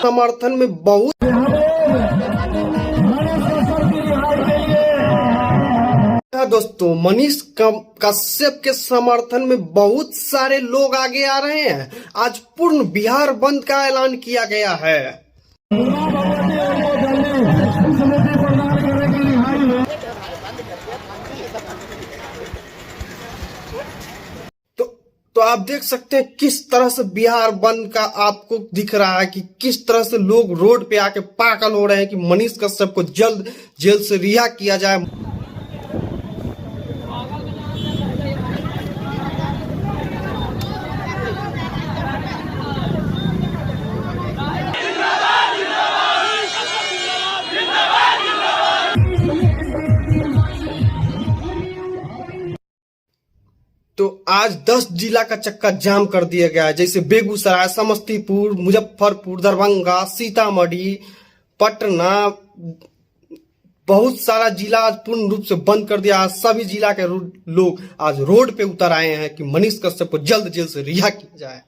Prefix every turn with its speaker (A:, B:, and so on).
A: समर्थन में बहुत दोस्तों मनीष कश्यप के समर्थन में बहुत सारे लोग आगे आ रहे हैं। आज पूर्ण बिहार बंद का ऐलान किया गया है। तो आप देख सकते हैं किस तरह से बिहार बंद का आपको दिख रहा है कि किस तरह से लोग रोड पे आके पागल हो रहे हैं कि मनीष कश्यप को जल्द जेल से रिहा किया जाए। तो आज 10 जिला का चक्का जाम कर दिया गया है, जैसे बेगूसराय, समस्तीपुर, मुजफ्फरपुर, दरभंगा, सीतामढ़ी, पटना, बहुत सारा जिला आज पूर्ण रूप से बंद कर दिया। आज सभी जिला के लोग आज रोड पे उतर आए हैं कि मनीष कश्यप को जल्द जेल से रिहा किया जाए।